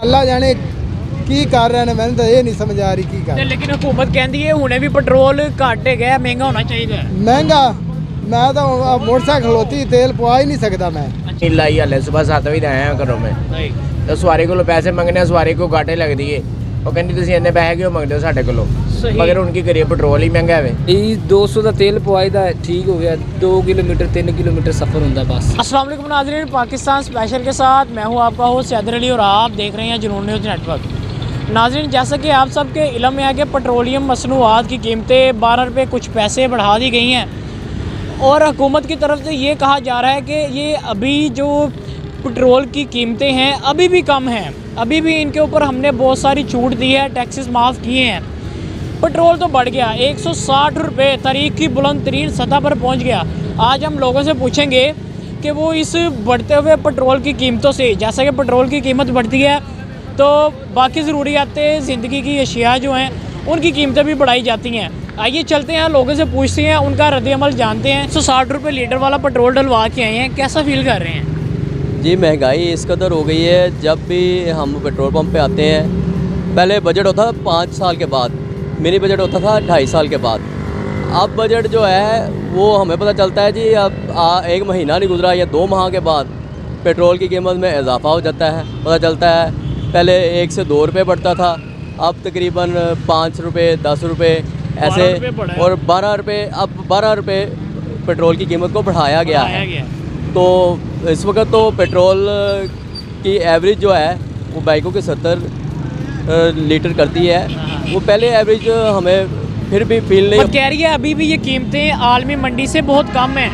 अल्लाह जाने की कर रहे हैं, मैंने तो ये नहीं समझ आ रही की कर। लेकिन हुकूमत कहती है हुणे भी पेट्रोल घट है, महंगा होना चाहिए। महंगा मैं तो मोटरसाइकिल खलोती तेल पवा ही नहीं सकता मैं। लाई हले सुबह 7 बजे आया घरों में तो सवारी को पैसे मंगने, सवारी को घाटे लगती है। वो कहती तुम इन्ने पैसे क्यों मंगते हो साढ़े को, मगर उनकी करिए पेट्रोल ही महंगा है। 200 का तेल पवाई दा ठीक हो गया, 2 किलोमीटर 3 किलोमीटर सफ़र होता बस। अस्सलाम वालेकुम नाज़रीन, पाकिस्तान स्पेशल के साथ मैं हूं आपका होस्ट हैदर अली और आप देख रहे हैं जुनून न्यूज़ नेटवर्क। नाज़रीन, जैसा कि आप सबके इल्म में है कि पेट्रोलियम मसनूआत की कीमतें 12 रुपये कुछ पैसे बढ़ा दी गई हैं और हुकूमत की तरफ से ये कहा जा रहा है कि ये अभी जो पेट्रोल की कीमतें हैं अभी भी कम हैं, अभी भी इनके ऊपर हमने बहुत सारी छूट दी है, टैक्सेस माफ़ किए हैं। पेट्रोल तो बढ़ गया, 160 रुपये तारीख की बुलंद तरीन सतह पर पहुंच गया। आज हम लोगों से पूछेंगे कि वो इस बढ़ते हुए पेट्रोल की कीमतों से, जैसा कि पेट्रोल की कीमत बढ़ती है तो बाकी ज़रूरियातें ज़िंदगी की अशिया जो हैं उनकी कीमतें भी बढ़ाई जाती हैं। आइए चलते हैं, लोगों से पूछते हैं, उनका रद्द-ए-अमल जानते हैं। 160 रुपये लीटर वाला पेट्रोल डलवा के आए हैं, कैसा फील कर रहे हैं? जी महंगाई इस कदर हो गई है, जब भी हम पेट्रोल पंप पे आते हैं पहले बजट होता था 5 साल के बाद, मिनी बजट होता था 2.5 साल के बाद। अब बजट जो है वो हमें पता चलता है जी अब 1 महीना नहीं गुजरा या 2 माह के बाद पेट्रोल की कीमत में इजाफा हो जाता है। पता चलता है पहले 1 से 2 रुपये बढ़ता था, अब तकरीबन 5 रुपये 10 रुपये ऐसे और 12 रुपये, अब 12 रुपये पेट्रोल की कीमत को बढ़ाया गया है। तो इस वक्त तो पेट्रोल की एवरेज जो है वो बाइकों के 70 लीटर करती है, वो पहले एवरेज हमें फिर भी फील नहीं कह रही है। अभी भी ये कीमतें आलमी मंडी से बहुत कम हैं।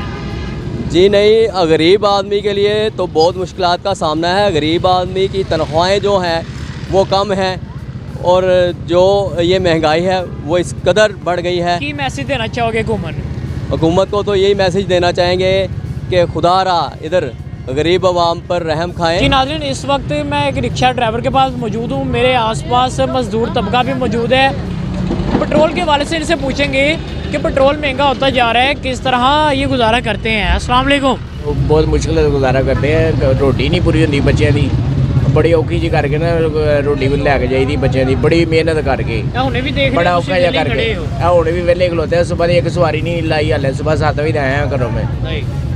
जी नहीं, गरीब आदमी के लिए तो बहुत मुश्किलात का सामना है। गरीब आदमी की तनख्वाहें जो हैं वो कम हैं और जो ये महंगाई है वो इस कदर बढ़ गई है। की मैसेज देना चाहोगे हुकूमत को? तो यही मैसेज देना चाहेंगे कि खुदा रहा इधर गरीब आवाम पर रहम खाएं। जी नाज़रीन, इस वक्त मैं एक रिक्शा ड्राइवर के पास मौजूद हूँ, मेरे आसपास मजदूर तबका भी मौजूद है। पेट्रोल के वाले से इनसे पूछेंगे कि पेट्रोल महंगा होता जा रहा है, किस तरह ये गुजारा करते हैं। अस्सलाम वालेकुम। बहुत मुश्किल से गुजारा करते हैं, रोटी नहीं पूरी होती बच्चों की, बड़ी औखी जी करके ना रोटी भी लैके जाइदी बच्चों की, बड़ी मेहनत करके बड़ा औखा जा करके हुणे भी वेले खलोते हैं। सुबह एक सवारी नहीं लाई हले सुबह 7 बजे आया घरों में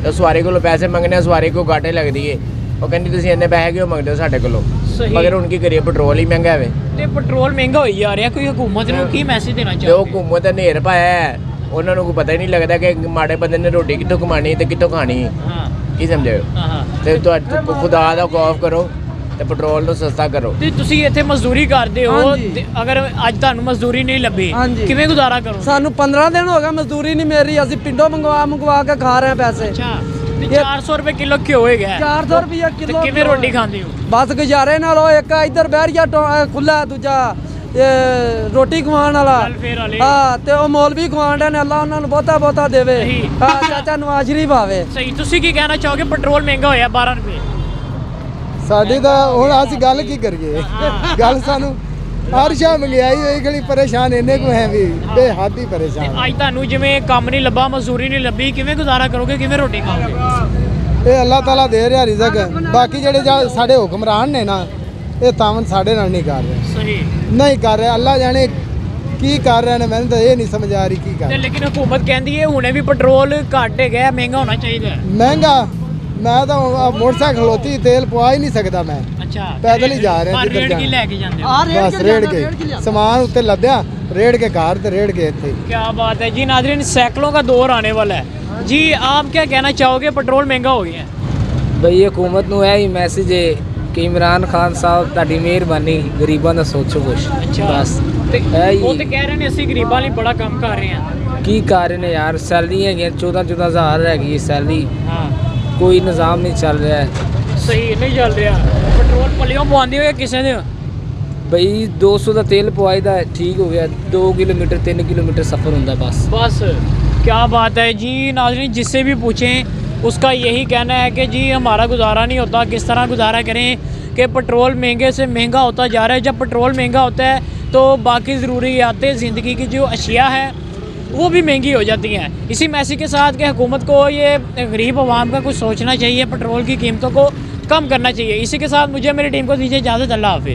तो सवारी को पैसे मंगने, सवारी को घाटे लगती है। वो कहती तुम इन्ने पैसे क्यों मंगते हो साढ़े को, मगर उनकी करिए पेट्रोल ही महंगा है। ਤੇ पेट्रोल महंगा हो जा रहा, कोई हुकूमत ਨੂੰ ਕੀ ਮੈਸੇਜ ਦੇਣਾ जो ਚਾਹੋਗੇ? हुकूमत ने नेर पाया है उन्होंने को पता ही नहीं लगता कि माड़े बंदे ने रोटी कितों कमानी ते कितों खानी। ਹਾਂ की समझे ਹਾਂ। ਤੇ खुदा ਦਾ खौफ करो ਤੇ पेट्रोल ਨੂੰ सस्ता करो। ਤੇ ਤੁਸੀਂ ਇੱਥੇ ਮਜ਼ਦੂਰੀ ਕਰਦੇ ਹੋ, ਅਗਰ ਅੱਜ ਤੁਹਾਨੂੰ ਮਜ਼ਦੂਰੀ ਨਹੀਂ ਲੱਭੀ ਕਿਵੇਂ ਗੁਜ਼ਾਰਾ ਕਰੋ? ਸਾਨੂੰ 15 ਦਿਨ ਹੋ ਗਏ ਮਜ਼ਦੂਰੀ ਨਹੀਂ ਮਿਲ ਰਹੀ, ਅਸੀਂ ਪਿੰਡੋਂ ਮੰਗਵਾ ਕੇ ਖਾ ਰਹੇ ਹਾਂ ਪੈਸੇ। ਅੱਛਾ, ਤੇ 400 ਰੁਪਏ ਕਿਲੋ ਘਿਓ ਹੈਗਾ, 400 ਰੁਪਏ ਕਿਲੋ। ਕਿਵੇਂ ਰੋਟੀ ਖਾਂਦੇ ਹੋ? ਬਸ ਗੁਜ਼ਾਰੇ ਨਾਲ। ਉਹ ਇੱਕ ਇੱਧਰ ਬਹਿਰੀਆ ਖੁੱਲਾ, ਦੂਜਾ ਰੋਟੀ ਖਵਾਉਣ ਵਾਲਾ। ਹਾਂ, ਤੇ ਉਹ ਮੌਲਵੀ ਖਵਾਉਣ ਨੇ, ਅੱਲਾ ਉਹਨਾਂ ਨੂੰ ਬਹੁਤਾ ਬਹੁਤਾ ਦੇਵੇ। ਹਾਂ, ਚਾਚਾ ਨਵਾਜ਼ ਸ਼ਰੀਫ ਆਵੇ। ਸਹੀ। ਤੁਸੀਂ ਕੀ ਕਹਿਣਾ ਚਾਹੋਗੇ? ਪੈਟਰੋਲ ਮਹਿੰਗਾ ਹੋਇਆ 12 ਰੁਪਏ। ਸਾਡੀ ਤਾਂ ਹੁਣ ਅਸੀਂ ਗੱਲ ਕੀ ਕਰੀਏ, ਗੱਲ ਸਾਨੂੰ ਹਰ ਸ਼ਾਮ ਮੰਗਾਈ ਹੋਈ ਗਲੀ ਪਰੇਸ਼ਾਨ ਇੰਨੇ ਕੋ ਹੈ ਵੀ ਬੇਹੱਦ ਹੀ ਪਰੇਸ਼ਾਨ। ਅੱਜ ਤੁਹਾਨੂੰ ਜਿਵੇਂ ਕੰਮ ਨਹੀਂ ਲੱਭਾ, ਮਜ਼ਦੂਰੀ ਨਹੀਂ ਲੱਭੀ, ਕਿਵੇਂ ਗੁਜ਼ਾਰਾ ਕਰੋਗੇ, ਕਿਵੇਂ ਰੋਟੀ ਖਾਓਗੇ? ਇਹ ਅੱਲਾਹ ਤਾਲਾ ਦੇ ਰਿਹਾ ਰਿਜ਼ਕ। ਬਾਕੀ ਜਿਹੜੇ ਸਾਡੇ ਹੁਕਮਰਾਨ ਨੇ ਨਾ ਇਹ ਤਾਵਨ ਸਾਡੇ ਨਾਲ ਨਹੀਂ ਕਰ ਰਹੇ। ਸਹੀ ਨਹੀਂ ਕਰ ਰਹੇ, ਅੱਲਾਹ ਜਾਣੇ ਕੀ ਕਰ ਰਹੇ ਨੇ, ਮੈਨੂੰ ਤਾਂ ਇਹ ਨਹੀਂ ਸਮਝ ਆ ਰਹੀ ਕੀ ਕਰ। ਲੇਕਿਨ ਹੁਕੂਮਤ ਕਹਿੰਦੀ ਹੈ ਹੁਣੇ ਵੀ ਪੈਟਰੋਲ ਘੱਟ ਹੈਗਾ, ਮਹਿੰਗਾ ਹੋਣਾ ਚਾਹੀਦਾ। ਮਹਿੰਗਾ ਮੈਂ ਤਾਂ मोटरसाइकिल खलोती तेल पवा ही नहीं सकता मैं। अच्छा, पैदल ही जा रहे हैं जिधर की लेके जाते हो? बस रेड़ के सामान उत्ते लद्या, रेड़ के घर ते रेड़ के इत्थे। क्या बात है जी नाज़रीन, साइकिलों का दौर आने वाला है जी। आप क्या कहना चाहोगे? पेट्रोल महंगा हो गया है ਬਈ हुकूमत ਨੂੰ ਇਹ ਹੀ ਮੈਸੇਜ ਹੈ ਕਿ ਇਮਰਾਨ ਖਾਨ ਸਾਹਿਬ ਤੁਹਾਡੀ ਮਿਹਰਬਾਨੀ, ਗਰੀਬਾਂ ਦਾ ਸੋਚੋ ਕੁਛ। ਅੱਛਾ, ਬਸ ਉਹ ਤੇ ਕਹਿ ਰਹੇ ਨੇ ਅਸੀਂ ਗਰੀਬਾਂ ਲਈ ਬੜਾ ਕੰਮ ਕਰ ਰਹੇ ਹਾਂ। ਕੀ ਕਰ ਰਹੇ ਨੇ ਯਾਰ? ਸੈਲਰੀ ਹੈਗੀ 14 ਹਜ਼ਾਰ ਹੈਗੀ ਸੈਲਰੀ, ਹਾਂ ਕੋਈ ਨਿਜ਼ਾਮ ਨਹੀਂ ਚੱਲ ਰਿਹਾ ਹੈ। ਸਹੀ ਨਹੀਂ ਚੱਲ ਰਿਹਾ। ਪੈਟਰੋਲ ਪੱਲਿਓਂ ਪਵਾਉਂਦੇ ਹੋ ਜਾਂ ਕਿਸੇ ਦੇ? ਬਈ 200 ਦਾ ਤੇਲ ਪਵਾਈ ਦਾ ਠੀਕ ਹੋ ਗਿਆ, 2 किलोमीटर 3 किलोमीटर सफ़र होता बस। क्या बात है जी नाज़रीन, जिससे भी पूछें उसका यही कहना है कि जी हमारा गुजारा नहीं होता, किस तरह गुजारा करें कि पेट्रोल महंगे से महंगा होता जा रहा है। जब पेट्रोल महंगा होता है तो बाकी ज़रूरियातें ज़िंदगी की जो अशिया है वो भी महंगी हो जाती हैं। इसी मैसेज के साथ कि हुकूमत को ये गरीब आवाम का कुछ सोचना चाहिए, पेट्रोल की कीमतों को कम करना चाहिए। इसी के साथ मुझे मेरी टीम को दीजिए इजाज़त। अल्लाह हाफ़िज़।